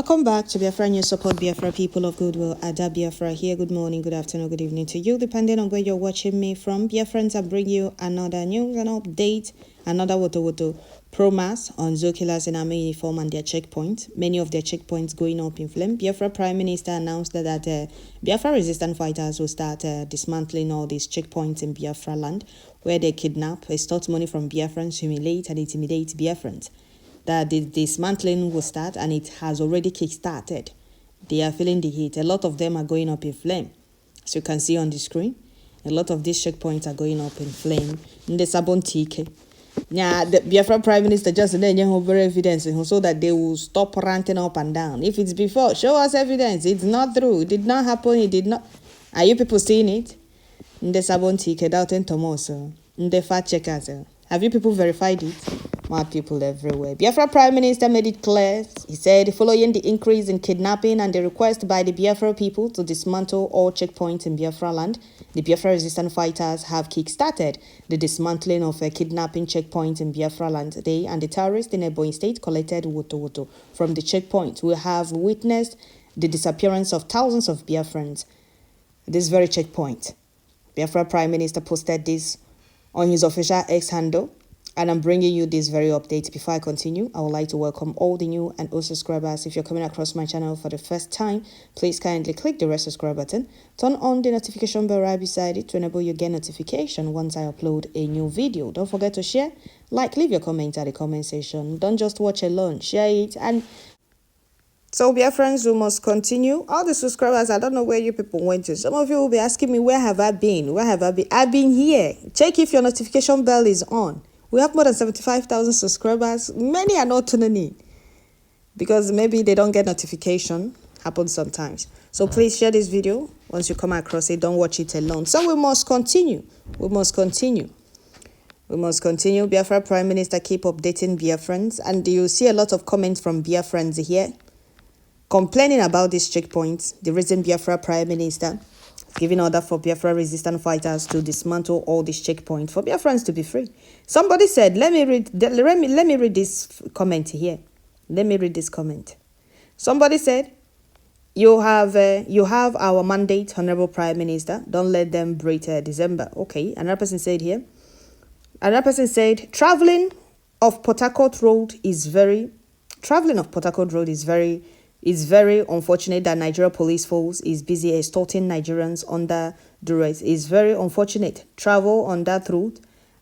Welcome back to Biafra News. Support Biafra, people of goodwill. Ada Biafra here. Good morning, good afternoon, good evening to you, depending on where you're watching me from. Biafrans, I bring you another news and update, another Wotowoto pro-mass on Zokilas in army uniform and their checkpoints. Many of their checkpoints going up in flame. Biafra Prime Minister announced that Biafra resistant fighters will start dismantling all these checkpoints in Biafra land, where they kidnap, extort money from Biafrans, humiliate and intimidate Biafrans. That the dismantling will start, and it has already kick-started. They are feeling the heat. A lot of them are going up in flame. As you can see on the screen, a lot of these checkpoints are going up in flame. In the Sabon TK. Yeah, the Biafra Prime Minister just said evidence so that they will stop ranting up and down. If it's before, show us evidence. It's not true. It did not happen. It did not. Are you people seeing it? In the Sabon TK, doubting Tomoso. In the fact checkers. Have you people verified it? More people everywhere. Biafra Prime Minister made it clear. He said, following the increase in kidnapping and the request by the Biafra people to dismantle all checkpoints in Biafra land, the Biafra resistant fighters have kick-started the dismantling of a kidnapping checkpoint in Biafra land today, and the terrorists in Ebonyi State collected Wotowoto from the checkpoint. We have witnessed the disappearance of thousands of Biafrans at this very checkpoint. Biafra Prime Minister posted this on his official X handle. And I'm bringing you this very update. Before I continue, I would like to welcome all the new and old subscribers. If you're coming across my channel for the first time, please kindly click the red subscribe button. Turn on the notification bell right beside it to enable you get notification once I upload a new video. Don't forget to share, like, leave your comment at the comment section. Don't just watch alone, share it. And so, Biafrans, we must continue. All the subscribers, I don't know where you people went to. Some of you will be asking me, where have I been? Where have I been? I've been here. Check if your notification bell is on. We have more than 75,000 subscribers. Many are not tuning in because maybe they don't get notification. Happens sometimes. So please share this video. Once you come across it, don't watch it alone. So we must continue. We must continue. We must continue. Biafra Prime Minister keep updating Biafrans. And you see a lot of comments from Biafrans here complaining about this checkpoint. The reason Biafra Prime Minister giving order for Biafra resistant fighters to dismantle all these checkpoints for Biafrans to be free. Somebody said, let me read this comment here. Let me read this comment. Somebody said, you have our mandate, Honorable Prime Minister. Don't let them break December. Okay. Another person said here. Another person said, traveling of Port Harcourt Road is very unfortunate that Nigeria police force is busy extorting Nigerians under duress. It's very unfortunate. Travel on that route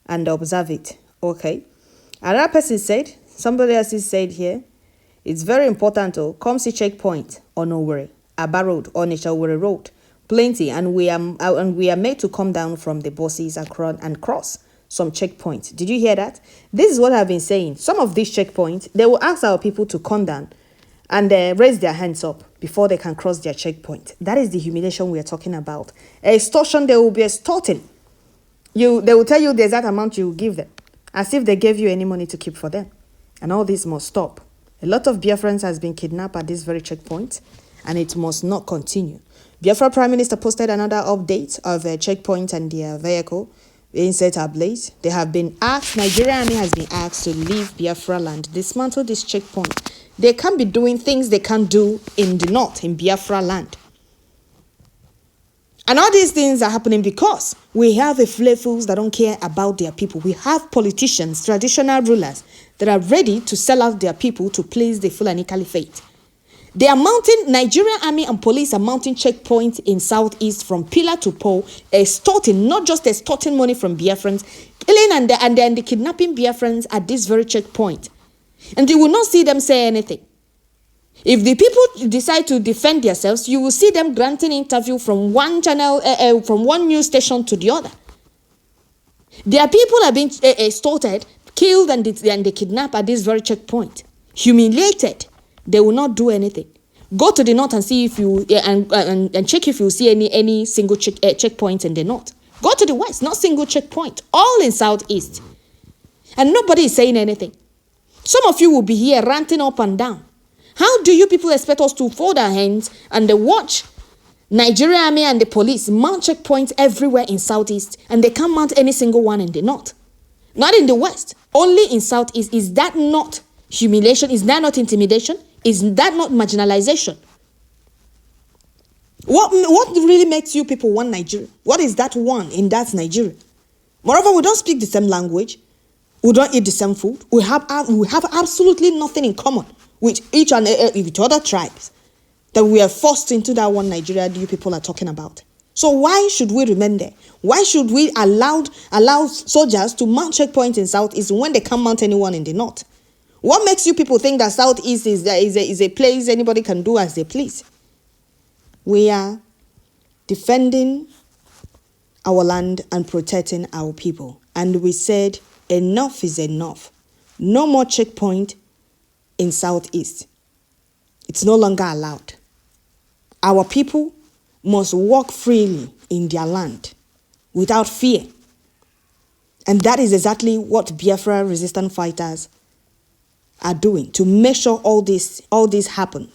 and observe it. Okay. Another person said, somebody else said here, it's very important to come see checkpoint on Owerri, Aba Road, or Owerri Road. Plenty, and we are made to come down from the buses and cross some checkpoints. Did you hear that? This is what I've been saying. Some of these checkpoints, they will ask our people to come down and raise their hands up before they can cross their checkpoint. That is the humiliation we are talking about. Extortion, they will be extorting. They will tell you the exact amount you will give them, as if they gave you any money to keep for them. And all this must stop. A lot of Biafrans has been kidnapped at this very checkpoint, and it must not continue. Biafra Prime Minister posted another update of a checkpoint and their vehicle being set ablaze. They have been asked, Nigerian army has been asked to leave Biafra land, dismantle this checkpoint. They can't be doing things they can't do in the north, in Biafra land. And all these things are happening because we have a fools that don't care about their people. We have politicians, traditional rulers, that are ready to sell out their people to please the Fulani Caliphate. They are mounting, Nigerian army and police are mounting checkpoints in southeast from pillar to pole, extorting, not just extorting money from Biafrans, killing and then kidnapping Biafrans at this very checkpoint. And you will not see them say anything. If the people decide to defend themselves, you will see them granting interview from one channel, from one news station to the other. Their people are being extorted, killed, and they kidnapped at this very checkpoint. Humiliated. They will not do anything. Go to the north and see if you and check if you see any single checkpoint in the north. Go to the west, not single checkpoint. All in southeast, and nobody is saying anything. Some of you will be here ranting up and down. How do you people expect us to fold our hands and watch Nigerian army and the police mount checkpoints everywhere in southeast, and they can't mount any single one in the north? Not in the west, only in southeast. Is that not humiliation? Is that not intimidation? Is that not marginalization? What really makes you people one Nigeria? What is that one in that Nigeria? Moreover, we don't speak the same language. We don't eat the same food. We have absolutely nothing in common with each and with other tribes. That we are forced into that one Nigeria you people are talking about. So why should we remain there? Why should we allow soldiers to mount checkpoints in Southeast when they can't mount anyone in the North? What makes you people think that Southeast is a place anybody can do as they please? We are defending our land and protecting our people. And we said enough is enough. No more checkpoint in Southeast. It's no longer allowed. Our people must walk freely in their land without fear. And that is exactly what Biafra resistant fighters are doing to make sure all this happen.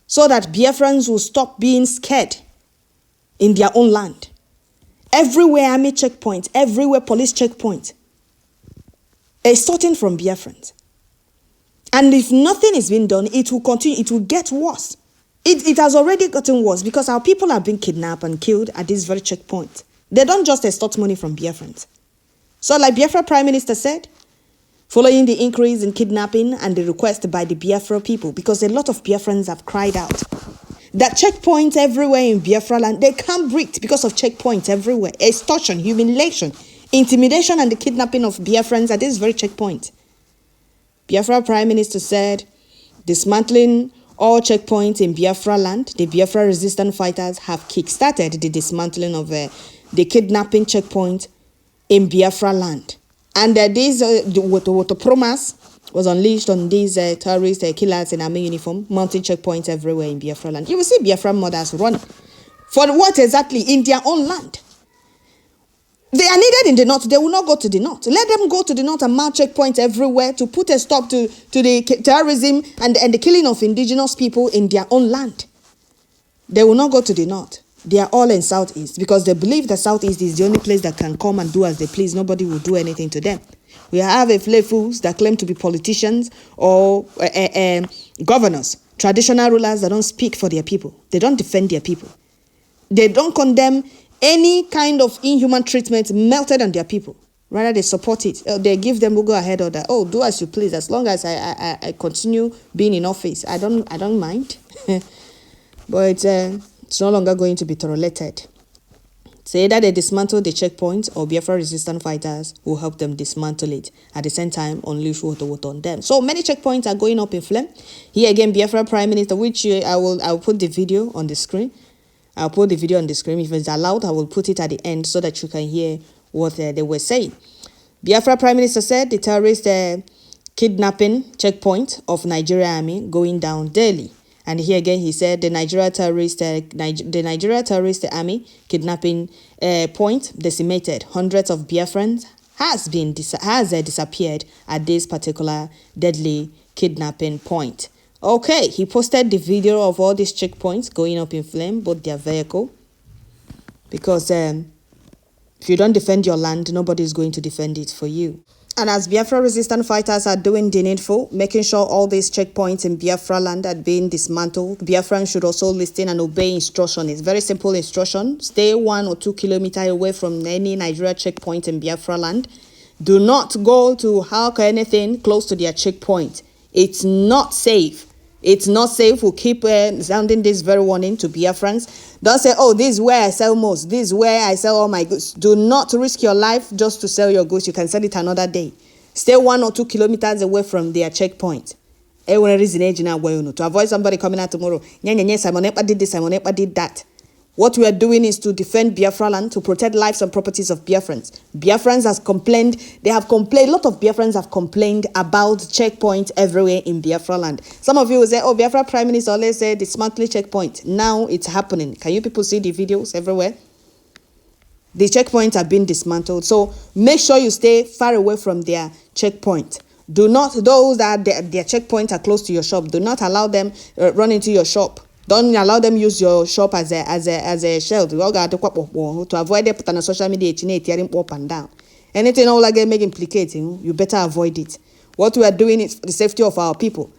So that Biafrans will stop being scared in their own land. Everywhere army checkpoint, everywhere police checkpoint, starting from Biafrans. And if nothing is being done, it will continue, it will get worse. It has already gotten worse because our people are being kidnapped and killed at this very checkpoint. They don't just extort money from Biafrans. So like Biafra Prime Minister said, following the increase in kidnapping and the request by the Biafra people, because a lot of Biafrans have cried out that checkpoints everywhere in Biafra land, they can't breathe because of checkpoints everywhere. Extortion, humiliation, intimidation and the kidnapping of Biafrans at this very checkpoint. Biafra Prime Minister said, dismantling all checkpoints in Biafra land, the Biafra resistant fighters have kick-started the dismantling of the kidnapping checkpoint in Biafra land. And this Wotowoto promise was unleashed on these terrorist killers in army uniform, mounting checkpoints everywhere in Biafra land. You will see Biafra mothers running. For what exactly? In their own land. They are needed in the North. They will not go to the North. Let them go to the North and mount checkpoints everywhere to put a stop to the terrorism and the killing of indigenous people in their own land. They will not go to the North. They are all in Southeast because they believe that Southeast is the only place that can come and do as they please. Nobody will do anything to them. We have a few fools that claim to be politicians or governors, traditional rulers that don't speak for their people. They don't defend their people. They don't condemn any kind of inhuman treatment melted on their people. Rather, they support it. They give them go ahead or that. Oh, do as you please. As long as I continue being in office, I don't mind. But it's no longer going to be tolerated. Say that they dismantle the checkpoints or Biafra resistant fighters will help them dismantle it. At the same time, unleash Wotowoto on them. So many checkpoints are going up in flame. Here again, Biafra Prime Minister, which I will put the video on the screen. I'll put the video on the screen. If it's allowed, I will put it at the end so that you can hear what they were saying. Biafra Prime Minister said the terrorist kidnapping checkpoint of Nigeria Army going down daily. And here again, he said the Nigeria terrorist army kidnapping point decimated. Hundreds of Biafrans has disappeared at this particular deadly kidnapping point. Okay, he posted the video of all these checkpoints going up in flame, both their vehicle. Because if you don't defend your land, nobody is going to defend it for you. And as Biafra resistant fighters are doing the needful, making sure all these checkpoints in Biafra land are being dismantled, Biafrans should also listen and obey instruction. It's very simple instruction. Stay 1 or 2 kilometers away from any Nigeria checkpoint in Biafra land. Do not go to hawk anything close to their checkpoint. It's not safe. It's not safe. We'll keep sounding this very warning to Biafrans. Don't say, oh, this is where I sell most. This is where I sell all my goods. Do not risk your life just to sell your goods. You can sell it another day. Stay 1 or 2 kilometers away from their checkpoint. To avoid somebody coming out tomorrow. Simon Ekpa did this, Simon Ekpa did that. What we are doing is to defend Biafra land, to protect lives and properties of Biafrans. Biafrans has complained, a lot of Biafrans have complained about checkpoints everywhere in Biafra land. Some of you will say, oh, Biafra Prime Minister always said dismantle checkpoint. Now it's happening. Can you people see the videos everywhere? The checkpoints are being dismantled. So make sure you stay far away from their checkpoint. Do not, those that their checkpoints are close to your shop, do not allow them run into your shop. Don't allow them use your shop as a shield. To avoid them put on social media, tearing up and down. Anything all like make implicating, you better avoid it. What we are doing is for the safety of our people.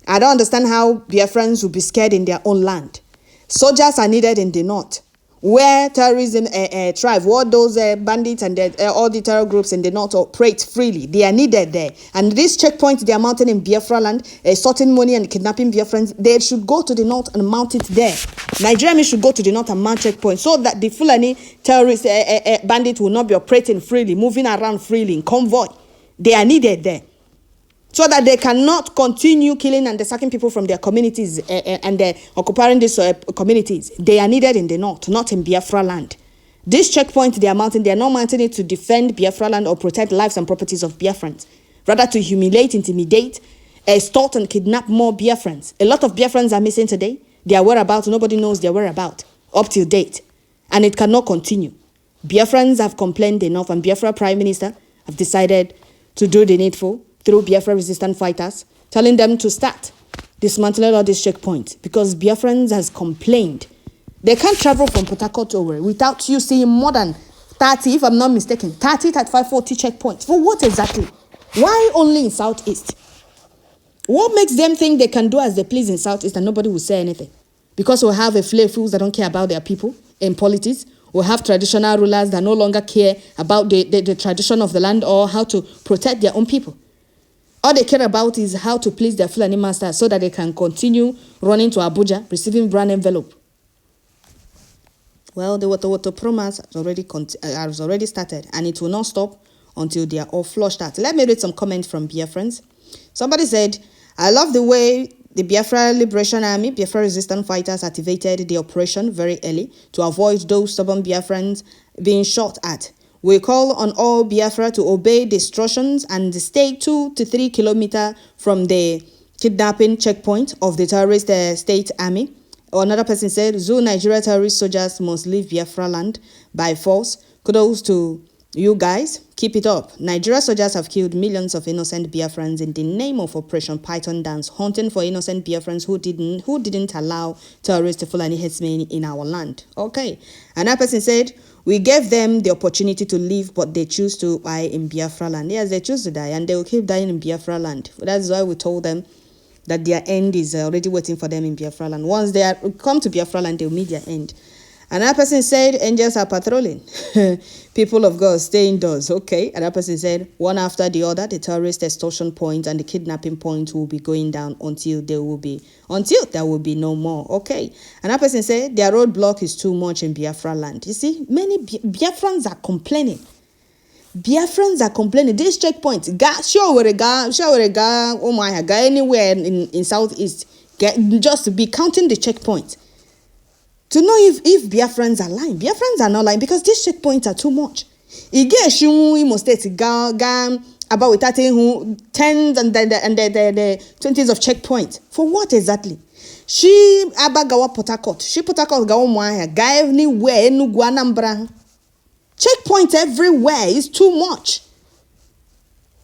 I don't understand how Biafrans will be scared in their own land. Soldiers are needed in the north, where terrorism thrive, where those bandits and all the terror groups in the north operate freely. They are needed there. And this checkpoint they are mounting in Biafra land, sorting money and kidnapping Biafrans, they should go to the north and mount it there. Nigerians should go to the north and mount checkpoints so that the Fulani terrorist bandits will not be operating freely, moving around freely in convoy. They are needed there, so that they cannot continue killing and sacking people from their communities and occupying these communities. They are needed in the north, not in Biafra land. This checkpoint they are mounting, they are not mounting it to defend Biafra land or protect lives and properties of Biafrans, rather to humiliate, intimidate, extort and kidnap more Biafrans. A lot of Biafrans are missing today. Their whereabouts, nobody knows their whereabouts up till date. And it cannot continue. Biafrans have complained enough, and Biafra Prime Minister have decided to do the needful through Biafra resistant fighters, telling them to start dismantling all these checkpoints, because Biafrans has complained. They can't travel from Port Harcourt over without you seeing more than 30, if I'm not mistaken, 30 at 540 checkpoints. For what exactly? Why only in Southeast? What makes them think they can do as they please in Southeast and nobody will say anything? Because we'll have a fools that don't care about their people in politics. We'll have traditional rulers that no longer care about the tradition of the land or how to protect their own people. All they care about is how to please their Fulani masters so that they can continue running to Abuja, receiving brand envelope. Well, the Wotowoto promise has already started, and it will not stop until they are all flushed out. Let me read some comments from Biafrans. Somebody said, I love the way the Biafra Liberation Army, Biafra resistant fighters activated the operation very early to avoid those stubborn Biafrans being shot at. We call on all Biafra to obey the instructions and stay 2 to 3 kilometers from the kidnapping checkpoint of the terrorist state army. Another person said, Zoo Nigeria terrorist soldiers must leave Biafra land by force. Kudos to you guys. Keep it up. Nigeria soldiers have killed millions of innocent Biafrans in the name of Operation Python Dance, hunting for innocent Biafrans who didn't allow terrorists Fulani headsmen in our land. Okay. Another person said, we gave them the opportunity to leave, but they choose to die in Biafra land. Yes, they choose to die, and they will keep dying in Biafra land. That's why we told them that their end is already waiting for them in Biafra land. Once they come to Biafra land, they will meet their end. Another person said, angels are patrolling. People of God, stay indoors. Okay. Another person said, one after the other, the terrorist extortion point and the kidnapping point will be going down until there will be no more. Okay. Another person said, their roadblock is too much in Biafra land. You see, many Biafrans are complaining. Biafrans are complaining. This checkpoint, anywhere in Southeast, just to be counting the checkpoint. To know if Biafrans are lying. Biafrans are not lying because these checkpoints are too much. Imo State about tens and the 20s of checkpoints. For what exactly? She abagawa Port Harcourt. She Port Harcourt gawa mwaya. Ga anywhere Enugu Anambra. Checkpoints everywhere is too much.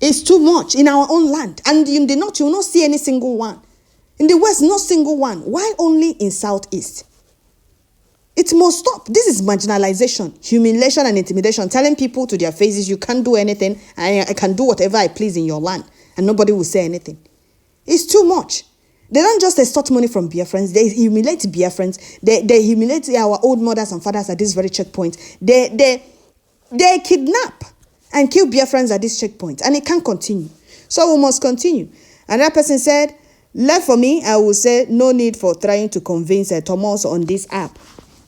It's too much in our own land. And in the north, you will not see any single one. In the west, no single one. Why only in Southeast? It must stop. This is marginalization, humiliation, and intimidation. Telling people to their faces, you can't do anything. I can do whatever I please in your land. And nobody will say anything. It's too much. They don't just extort money from Biafrans. They humiliate Biafrans. They humiliate our old mothers and fathers at this very checkpoint. They kidnap and kill Biafrans at this checkpoint. And it can't continue. So we must continue. Another person said, left for me, I will say, no need for trying to convince Thomas on this app.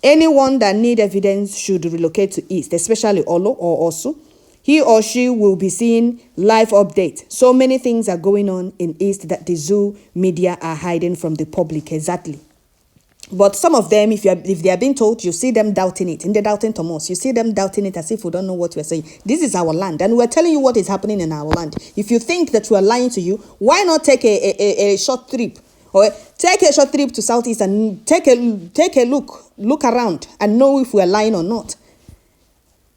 Anyone that need evidence should relocate to East, especially Olo or Osu. He or she will be seeing live updates. So many things are going on in East that the Zoo media are hiding from the public. Exactly. But some of them, if they are being told, you see them doubting it. In the doubting Thomas, you see them doubting it as if we don't know what we're saying. This is our land, and we're telling you what is happening in our land. If you think that we're lying to you, why not take a short trip? Or take a short trip to Southeast and take a look around and know if we are lying or not.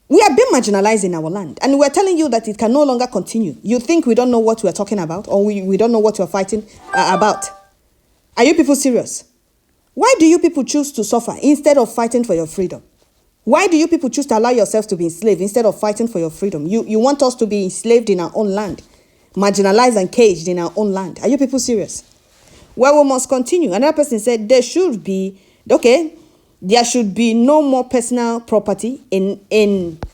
We are being marginalized in our land, and we're telling you that it can no longer continue. You think we don't know what we're talking about, or we don't know what we're fighting about? Are you people serious? Why do you people choose to suffer instead of fighting for your freedom? Why do you people choose to allow yourselves to be enslaved instead of fighting for your freedom? You want us to be enslaved in our own land, marginalized and caged in our own land. Are you people serious? where we must continue. Another person said there should be no more personal property in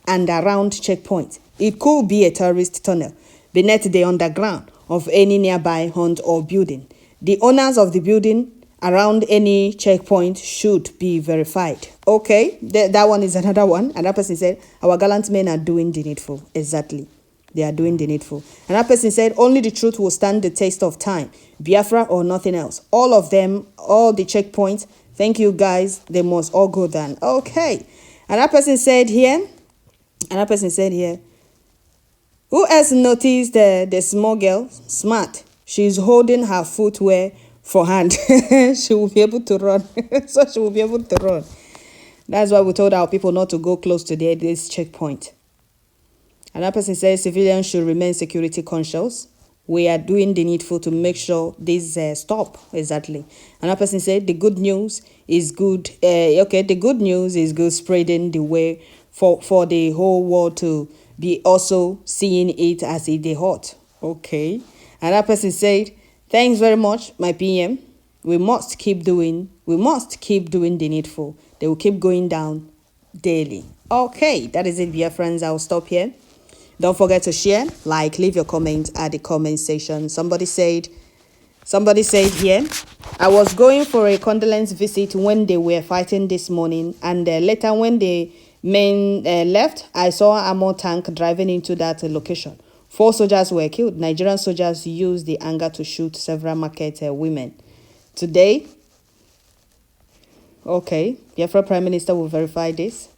and around checkpoints. It could be a terrorist tunnel beneath the underground of any nearby hunt or building. The owners of the building around any checkpoint should be verified. Okay, that one is another one. Another person said, our gallant men are doing the needful. Exactly. They are doing the needful. Another person said, only the truth will stand the test of time. Biafra or nothing else. All of them, all the checkpoints. Thank you, guys. They must all go down. Okay. Another person said here, who else noticed the small girl? Smart. She's holding her footwear for hand. She will be able to run. So she will be able to run. That's why we told our people not to go close to this checkpoint. Another person says civilians should remain security conscious. We are doing the needful to make sure this stop. Exactly. Another person said the good news is good. The good news is good, spreading the way for the whole world to be also seeing it as it is hot. Okay. Another person said, thanks very much, my PM. We must keep doing the needful. They will keep going down daily. Okay, that is it, dear friends. I'll stop here. Don't forget to share, like, leave your comments at the comment section. Somebody said here, I was going for a condolence visit when they were fighting this morning, and later when the men left, I saw an armor tank driving into that location. 4 soldiers were killed. Nigerian soldiers used the anger to shoot several market women. Today, okay, Biafra Prime Minister will verify this.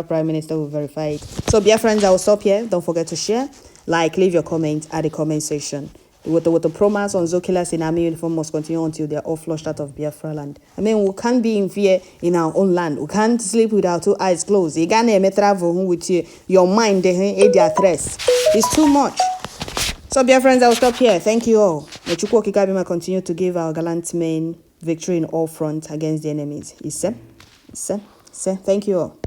Prime Minister will verify it. So, dear friends, I will stop here. Don't forget to share, like, leave your comments at the comment section. The Wotowoto promas on Zokilas in army uniform must continue until they are all flushed out of Biafra land. I mean, we can't be in fear in our own land. We can't sleep with our 2 eyes closed. You can't travel with your mind their threats. It's too much. So, dear friends, I will stop here. Thank you all. May Chukwu Okike continue to give our gallant men victory in all fronts against the enemies. Thank you all.